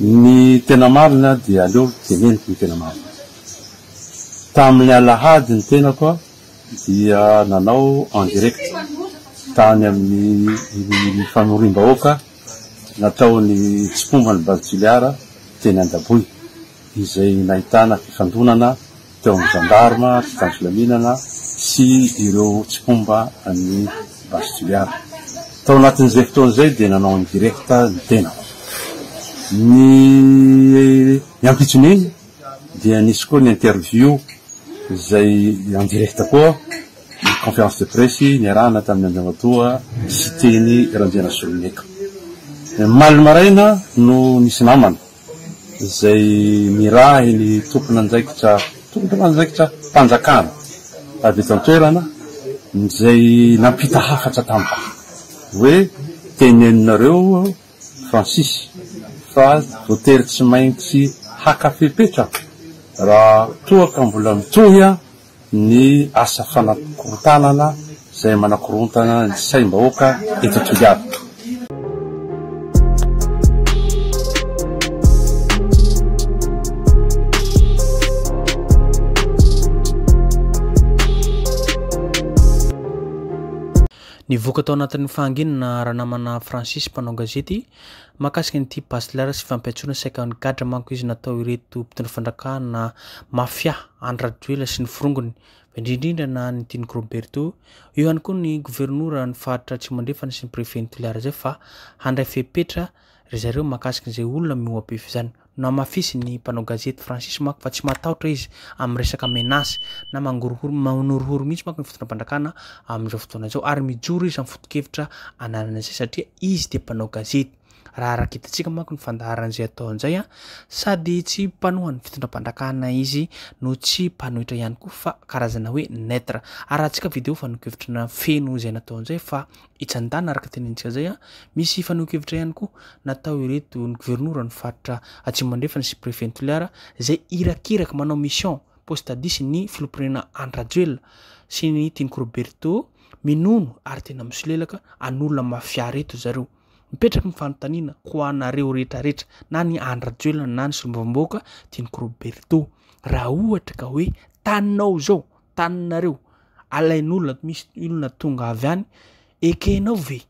Ny tena marina dia aleo teneniko ny tena marina. Tamin'ny alahady ny tena koa dia nanao en direct tany amin'ny fanorim-bahoaka nataony Tsipomba ny Baltiliara teny Andaboy izay nahitana fifandonana teo amin'ny gendarme sy tany filaminana sy ireo Tsipomba ny Baltiliara. Tao anatin'izay fotoan'izay dia nanao en direct ny tena. Ny ampitson'iny dia nisy koa ny interview izay en direct koa ny conférence de presse niarahana tamin'ny Andriamatoa sy teny Ranjena Soloneka. Malomaraina no nisy namana izay mirahy ny tompon'anjaikitra mpanjakana avy eto an-toerana izay nampita hafatra tampa hoe teneninareo Francis fa votery tsy maintsy hakafepetra raha toa ka mbola mitohy ny asa fanakorotanana izay manakorontana ny saim-bahoaka eto Toliara. Nivoaka tao anatin'ny fahanginana raha namana Francis mpanao gazety mahakasika nyity Basilara sy fampiatsoana saika ny gadra manko izy natao ireto mpitondra fandrakana mafia Andrajoela sy ny firongony indrindrindra na ny Tiniko Roberto eo ihany koa ny gouvernoura ny faritra Tsimandrefana sy ny préfet Toliara zay fa handray fepetra ry zareo mahakasika izay olona mioapefy izany na mafisy ny mpanao gazety Francis manko fa tsy matahotra izy amin'ny resaka menace na manorohoro mihitsy manko ny fitondram-pandrakana amin'izao fotoana izao ary mijoro izy amin'ny foto-kevitra ananana izay satria izy dia mpanao gazety. Raha araka hitantsika manko ny fandaharan'izay atao an'izay sady tsy mpanohan'ny fitondram-pandrakana izy no tsy mpanohitra ihany koa fa karazana hoe neutre. Arahantsika video fanohikevitra feno izay natao an'izay fa itsandana araka tenentsika zay misy fanohikevitra ihany koa natao ireto ny gouvernoura ny faritra Tsimandrefana sy préfet Toliara izay irakiraka manao mission poste 10 ny filompirena Andrajoela sy ny Tiniko Roberto minono ary tena misolelaka an'olona mafia reto zareo. Mipetraka ny fanontaniana ho anareo rehetrarehetra na ny Andrajoela na ny solombavambahoaka Tiniko Roberto raha ohatra ka hoe taninao zao taninareo alain'olona misy olona tonga avy any ekenao ve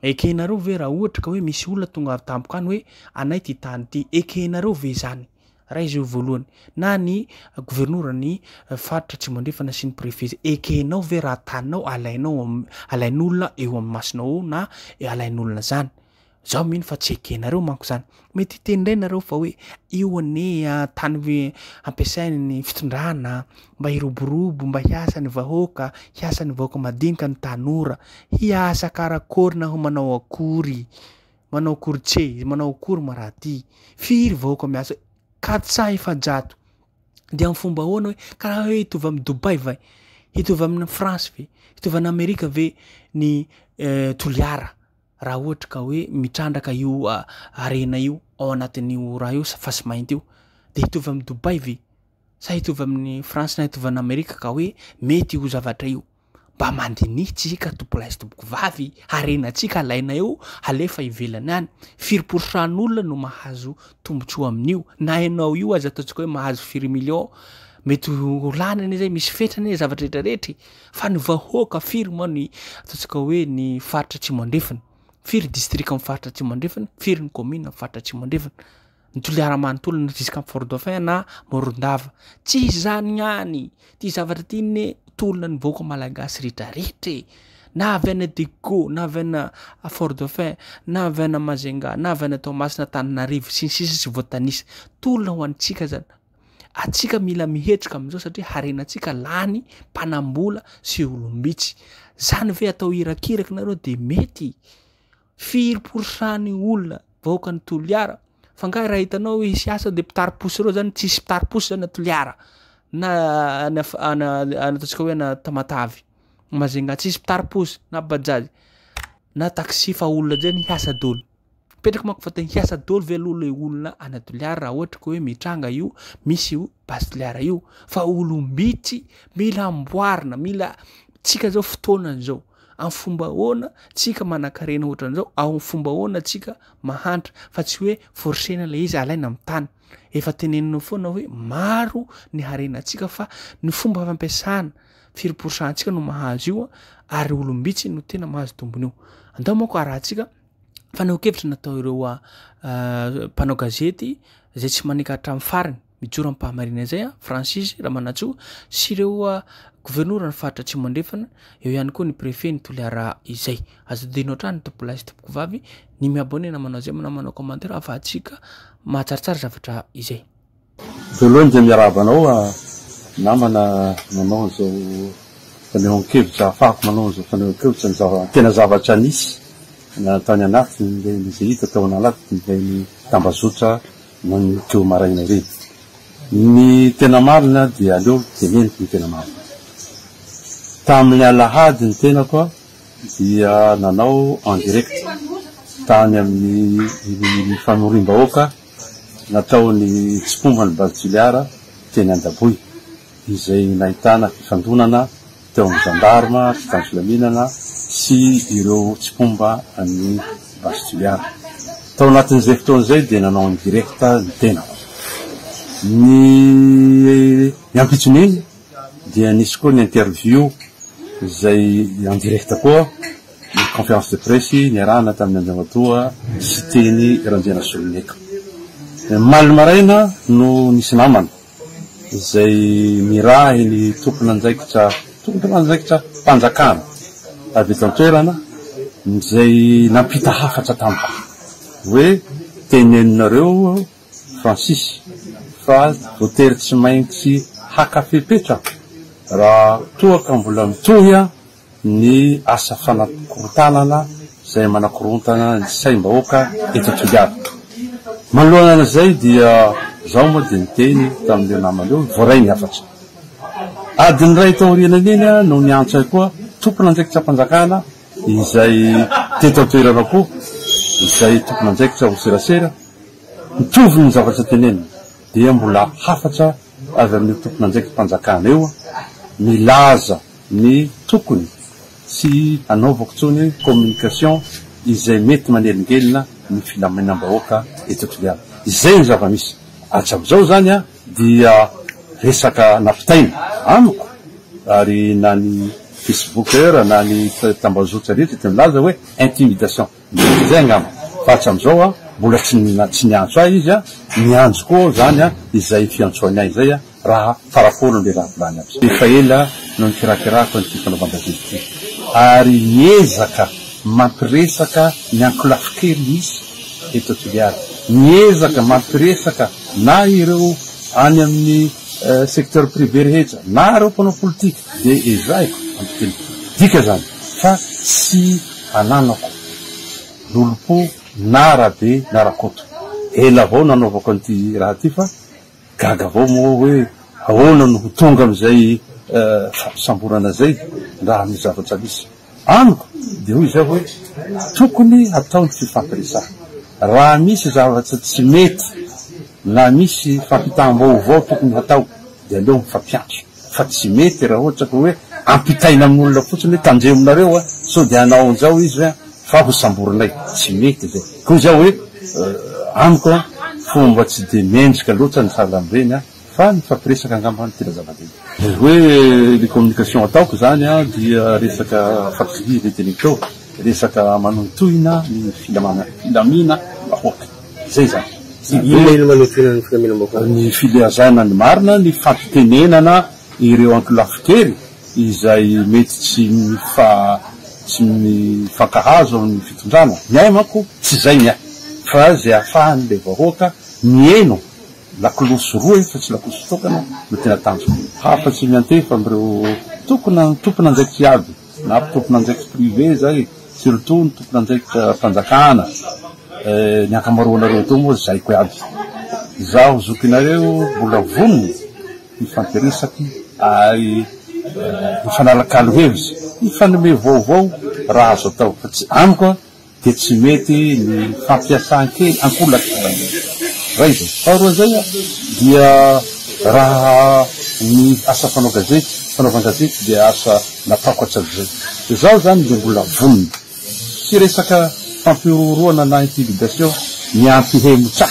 ekenareo ve raha ohatra ka hoe misy olona tonga avy tampoka any hoe anay ty tany ty ekenareo ve zany raha izy eo voalohany na ny gouvernoura ny faritra Tsimandrefana sy ny préfet ekenao ve raha taninao alain'olona eo amin'ny masinao na alain'olona zany zao mino fa tsy ekenareo manko zany mety tendrainareo fa hoe io ane tany ampiasainy ny fitondrana mba hiroborobo mba hiasa ny vahoaka madinika ny tanora hiasa karakory na ho manao akory manao akory maraty firy vahoaka miasa 400 efajato dia amin'ny fomba ahoana hoe karaha hoe hitovy amin'ny Dubai vai hitovy amin'ny France ve hitovy amin'ny Amerika ve ny Toliara raha ohatra ka hoe mitrandraka io arena io ao anatin'io raha io fa sy mainty io dia hitovy amin'ny Dubai ve sa hitovy amin'ny France na hitovy amin'ny Amerika ka hoe mety io zavatra io mba mandinitsika tompolahy sy tompoko vavy arenantsika alaina eo alefa ivelany any 4% n'olona no mahazo tombotsoa amin'io na ianao io aza ataontsika hoe mahazo 4 million mety lanany zay misy fetrany zavatra rehetrarehetra fa ny vahoaka firy moa ny ataontsika hoe ny faritra Tsimandrefana firy district amin'ny faritra Tsimandrefana firy ny commune amin'ny faritra Tsimandrefana ny Toliara manontolona jusqu'à Fort Dauphin na Morondava tsy zany ihany ty zavatra ty ne tolona ny vahoaka malagasy rehetrarehetra na avy any Dego na avy any Fort Dauphin na avy any Mazenga na avy any Toamasina Tananarivo sy ny sisa sy voatanisa tolona ho antsika zany atsika mila mihetrika amin'izao satria harenantsika lany mpanambola sy olombitsy zany ve atao irakiraka nareo dia mety 4% ny olona vahoaka ny Toliara fangahy raha hitanao hoe hisy asa dia mpitariposy reo zany tsisy mpitariposy zany na Toliara na ataontsika hoe na Tamatavy Mazenga tsisy mpitariposy na bajazy na taxi fa olona zany hiasa dolo petraka manko fa hiasa dolo ve olona ana Toliara raha ohatra ka hoe mitranga io misy io Basilara io fa olombitsy mila amboarina mila tsika zao fotoana zao amin'ny fomba ahoana tsika manan-karena ohatran'izao ao amin'ny fomba ahoana tsika mahantra fa tsy hoe forsena le izy alaina amin'ny tany efa tenenina foana hoe maro ny harenantsika fa ny fomba fampiasana firy% no mahazo io ary olombitsy no tena mahazo tombony io andao moako arahantsika fa naokevitra natao ireo mpanao gazety zay tsy manikatra amin'ny fariny mijoro amin'ny pahamarina zay Francis Ramanatsoa sy ireo gouverneur ny faritra tsy mandrefana eo ihany koa ny préfet ny Toliara izay azo dinao trano topolasy topoko vavy ny miabonena manao zay manao commentaire afahantsika mahatsaratsara zavatra izay voalohany dia miarabanao namana manao zao fanehoan-kevitra afahako manao zao fanehoan-kevitra ny tena zavatra nisy na tany anatiny le izay hita tao anatiny le ny tambazotra no ny teo maraina ireny ny tena marina dia aleo teneniko ny tena marina tamin'ny alahady ny tena koa dia nanao en direct tany amin'ny famorim-bahoaka natao ny tsipomba ny Baltiliara teny Andaboy izay nahitana fifandonana teo amin'ny gendarme sy tany filaminana sy ireo tsipomba amin'ny Baltiliara tao anatin'izay fotoan'izay dia nanao en direct ny tena ny ampitson'iny dia nisy koa ny interview zay en direct koa ny conférence de presse niarahana tamin'ny Andriamatoa sy teny Ranjena Soloneka maly maraina no nisy namana zay mirahy ny tompon'anjaikitra mpanjakana avy eto an-toerana zay nampita hafatra tampa hoe teneninareo Francis fa voatery tsy maintsy hakafepetra raha toaka mbola mitohy ny asa fanakorotanana zay manakorontana ny saim-bahoaka eto Toliara manoloana zay dia zao moa dia niteny tamin'ireo naman'ireo voaray ny hafatra adiny ray tao aorianan'iny no niantsay koa tompon'anjaikitra mpanjakana izay teto an-toerana koa izay tompon'anjaikitra ho serasera mitovy ny zavatra tenenina dia mbola hafatra avy amin'ny tompon'anjaikitra mpanjakana eo milaza ny tokony sy anaovako tsony communication izay mety manelingelina ny filaminam-bahoaka eto Toliara izay ny zava-misy atram'izao zany dia resaka napitaina amiko ary na ny facebooker na ny tambazotra rehetra tena milaza hoe intimidation zay angamba fa atram'izao mbola tsy niantso ahy izy nianjo koa zany izay fiantsoany ahy zay raha parapolo le raha volany aby efa ela no nikirakirako ny fanaovangazety ary miezaka mampiresaka ny ankolafikery misy eto Toliara miezaka mampiresaka na ireo any amin'ny secteur privé rehetra na ireo mpanao politika dia ezaiko ampiteny dika zany fa sy ananako lolopo na rabe na rakoto ela avao nanaovako an'ity raha ty fa gaga avao moa hoe ahoana no tonga am'izay fampisamborana zay raha ny zavatra misy amiko dia hoy zay hoe tokony ataony fifampiresana raha misy zavatra tsy mety na misy fampitam-baovao tokony hatao dia aleo mifampiantso fa tsy mety raha ohatra ka hoe ampitaina amin'olona fotsiny hoe tandreminareo so dia anao an'izao izy fa ho samborinay tsy mety zay koa zao hoe amiko fomba tsy de mendrika loatra ny salamreny fa ny fampiresaka angambany tena zava-dehibe hoe ny communication ataoko zany dia resaka fakiri le teniko resaka manotoina ny filamina bahoaka zay zany ny filiazana ny marina ny fampitenenana ireo ankilafikery izay mety tsy mifankahazo amin'ny fitondrana miay mako tsy zay ny fa zay ahafahany le vahoaka mieno lakolosy roa fa tsy lakolosy tokana no tena tanjo hafa-tsy miantefa am'ireo tompon'anjaikitry aby na tompon'anjaikitry privé zay surtout ny tompon'anjaikitra mpanjakana ny ankamaroanareo teo moa zaiko aby zaho zokinareo mbola vonony mifampiresaky ary mifanalakalo hevitsy mifanome vaovao raha azo atao fa tsy amiko dia tsy mety ny fampiasan-kely ankolaky zay zay faharoa zay dia raha ny asa fanaovangazety dia asa nataoko atsavy zay zao zany de mbola vonona tsy resaka fampiroroana na intimidation miampihemotsa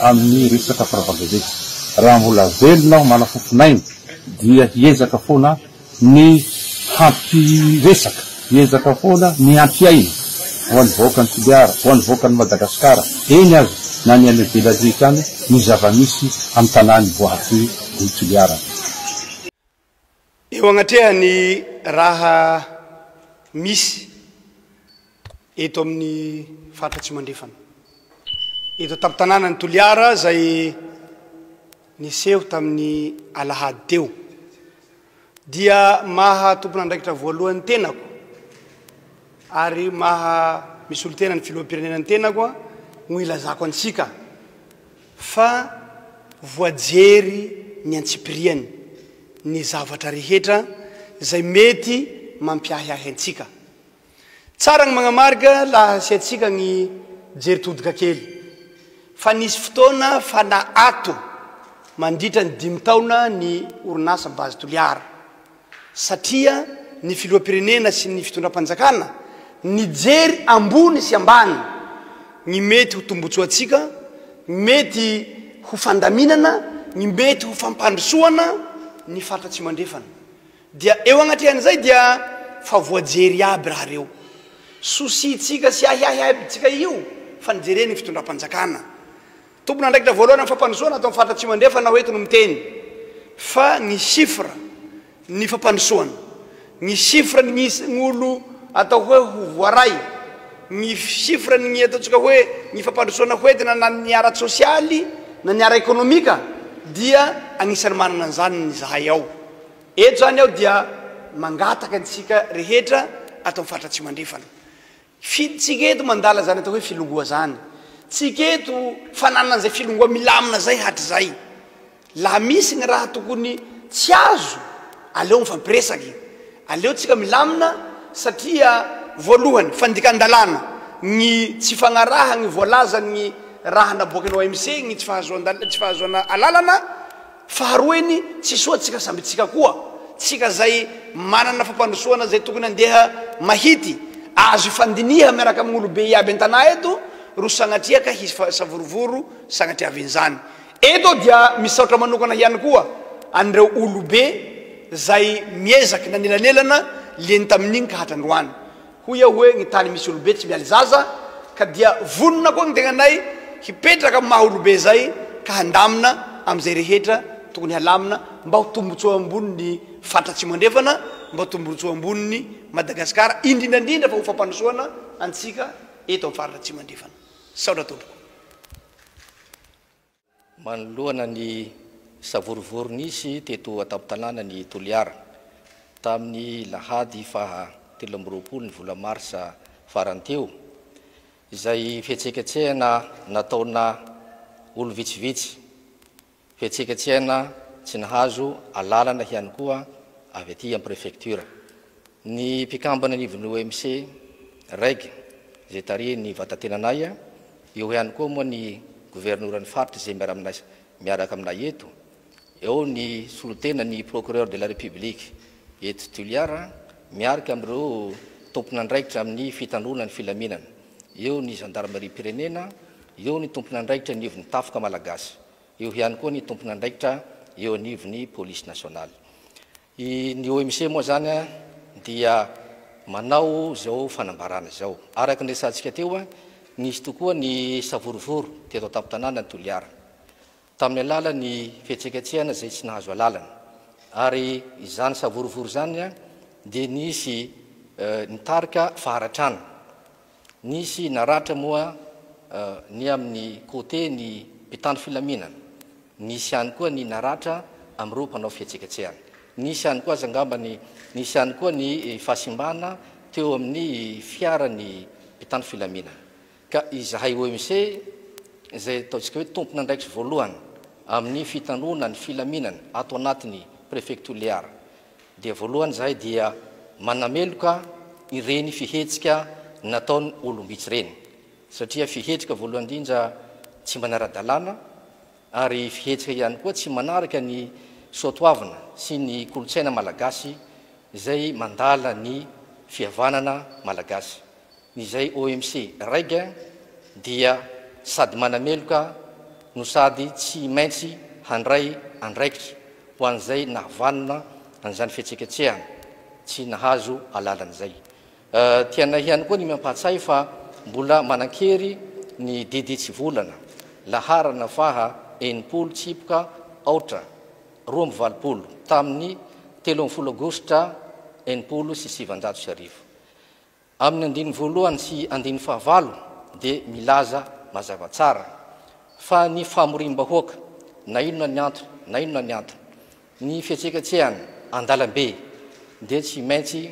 amin'ny resaka faravagazety raha mbola velona manafofinainy dia hiezaka foana ny hampiresaka hiezaka foana ny ampiaina ho an'ny vahoakany Toliara ho an'ny vahoakany Madagasikara eny azy na ny any Beladrika any ny zava-misy amin'ny tanàny voahatsy ny Toliara. Eo agnatrehany raha misy eto amin'ny faritra Tsimandrefana eto tamin'ny tanàna ny Toliara zay niseho tamin'ny alahady teo dia maha tompon'andraikitra voalohany tenako ary maha misy olo tena ny filoham-pirenena ny tenako no ilazako antsika fa voajery ny antsipiriany ny zavatra rehetra zay mety mampiahiahy antsika. Tsara ny magnamarika laha sy antsika ny jery todika kely fa nisy fotoana fa na ato mandritra ny 5 taona ny orinasa base Toliara satria ny filoham-pirenena sy ny fitondram-panjakana nijery ambony sy ambany ny mety ho tombotsoatsika, mety ho fandaminana, ny mety ho fampandrosoana ny faritra Tsimandrefana. Dia eo agnatrehany zay dia fa voajery aby raha reo. Sositsika sy ahiahiabytsika io fa nijereny ny fitondram-panjakana. Tompon'andraikitra voalohany amin'ny fampandrosoana atao amin'ny faritra Tsimandrefana hoe no miteny fa ny chiffre ny fampandrosoana, ny chiffre ny olo atao hoe ho voaray, ny chiffre ny ataontsika hoe ny fampandrosoana hoentina na ny ara-sosialy na ny ara-ekonomika dia anisany manana an'izany ny zahay ao. Eto zany ao dia mangataka antsika rehetra atao amin'ny faritra Tsimandrefana. Tsika eto mandala zany atao hoe filongoa zany. Tsika eto fananana an'izay filongoa milamina zay hatrizay. Laha misy ny raha tokony tsy azo aleo mifampiresaky, aleo tsika milamina satria voalohany fandikan-dalàna ny tsy fagnaraha ny voalaza ny raha naboaky ny OMC ny tsy fahazoana alalana, faharoany tsy soa tsika samby tsika koa tsika zay manana fampandrosoana zay tokony andeha mahity azo ifandiniha miaraka amin'ny olobe iaby an-tanà eto ro sagnatria ka hisy savorovoro sagnatriavin'izany. Eto dia misaotra manokana ihany koa an'ireo olobe zay miezaky nanelanelana leny tamin'igny ka hatrandroany. Hoy aho hoe ny tany misy olobe tsy mialy zaza ka dia vonona koa ny tegnanay hipetraka amin'ny maha olobe zay ka handamina amin'izay rehetra tokony halamina mba ho tombotsoa ambony ny faritra Tsimandrefana, mba ho tombotsoa ambony ny Madagasikara, indrindrandrindra fa ho fampandrosoana antsika eto amin'ny faritra Tsimandrefana. Saotra tompoko. Manoloana ny savorovoro nisy teto atapon-tanàna ny Toliara tamin'ny lahady faha 13 ny vola marsa farany teo, izay fihetseketsehana nataona olo vitsivitsy, fihetseketsehana tsy nahazo alalana ihany koa avy aty amin'ny préfecture. Ny mpikambana anivon'ny OMC raiky zay tarihy ny vatatenanay, eo ihany koa moa ny gouvernoran'ny faritra zay miaraka aminay eto, eo ny solotena ny procureur de la République eto Toliara miaraka amin'ireo tompon'andraikitra amin'ny fitandrona ny filaminana, eo ny gendarmerie pirenena, eo ny tompon'andraikitra anivon'ny tafoka malagasy, eo ihany koa ny tompon'andraikitra eo anivon'ny police nationale. Ny OMC moa zany dia manao zao fanambarana zao. Araka ny resantsika teo nisy tokoa ny savorovoro teto atapon-tanàna ny Toliara tamin'ny alala ny fihetseketsehana zay tsy nahazo alalana, ary izany savorovoro zany dia nisy nitarika faharatrana, nisy naratra moa ny amin'ny côté ny mpitandro filaminana, nisy ihany koa ny naratra amin'ireo mpanao fihetseketsehana, nisy ihany koa azangambany nisy ihany koa ny fahasimbana teo amin'ny fiarany mpitandro filaminana. Ka izahay OMC zay ataontsika hoe tompon'andraikitra voalohany amin'ny fitandrona ny filaminana ato anatin'ny préfet Toliara, dia voalohany zahay dia manameloka ireny fihetsika nataony olombitsy reny, satria fihetsika voalohany indrindra tsy manara-dalàna ary fihetsika ihany koa tsy manaraka ny soatoavana sy ny kolotsaina malagasy zay mandala ny fihavanana malagasy. Izay OMC raiky dia sady manameloka no sady tsy maintsy handray andraikitra ho an'izay nahavanana an'izany fihetseketsehana tsy nahazo alalan'izay. Tiana ihany koa ny mampahatsay fa mbola manan-kery ny didy tsy volana laharana faha enimpolo tsipoka aotra 20 tamin'ny 13 Aogositra 1970. Amin'ny andiny voalohany sy andiny fahavalo dia milaza mazava tsara fa ny famorim-bahoaka na inona ny antony ny fihetseketsehana andalambe dia tsy maintsy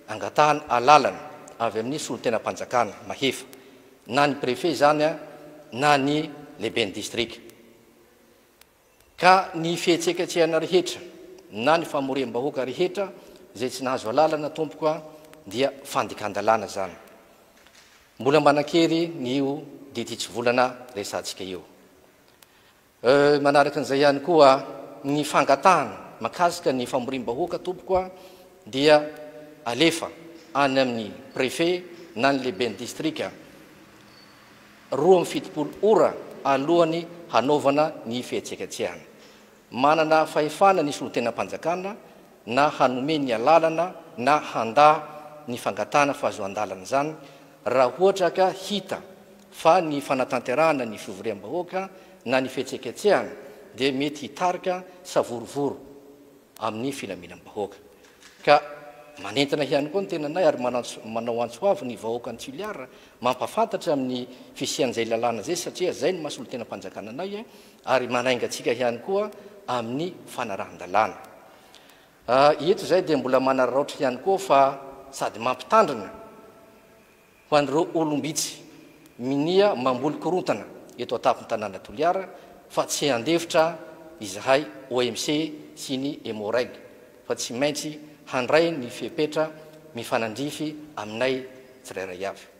angatahana alalana avy amin'ny solon-tenam-panjakana mahefa na ny préfet zany na ny lehiben'ny distrika. Ka ny fihetseketsehana rehetra na ny famorim-bahoaka rehetra zay tsy nahazo alalana tompoka dia fandikan-dalàna zany. Mbola manan-kery nyio didy tsy volana resantsika io. Manaraka an'izay ihany koa ny fangatahana makasika ny famorim-bahoaka tompoka dia alefa any amin'ny préfet na ny lehiben'ny distrika 27 ora alohan'ny hanaovana ny fihetseketsehana. Manana fahefana ny solon-tenam-panjakana na hanome ny alalana na handa ny fangatahana fahazoan-dalana zany raha ohatra ka hita fa ny fanatanterahana ny fivoriam-bahoaka na ny fihetseketsehana dia mety hitarika savorovoro amin'ny filaminam-bahoaka. Ka manentana ihany koa ny tenanay ary manao antsoavy ny vahoaka ny Toliara mampafantatra amin'ny fisian'izay lalàna zay satria zay ny mahasolo tenam-panjakana anay ary manaingatsika ihany koa amin'ny fanarahan-dalàna. Eto zay dia mbola manararaotra ihany koa fa sady mampitandrina ho an'ireo olombitsy minia mamboly korontana eto atapin'ny tanàna Toliara fa tsy handefitra izahay OMC sy ny Emoreg fa tsy maintsy handray ny fiepetra mifanandrify aminay tsirairay avy.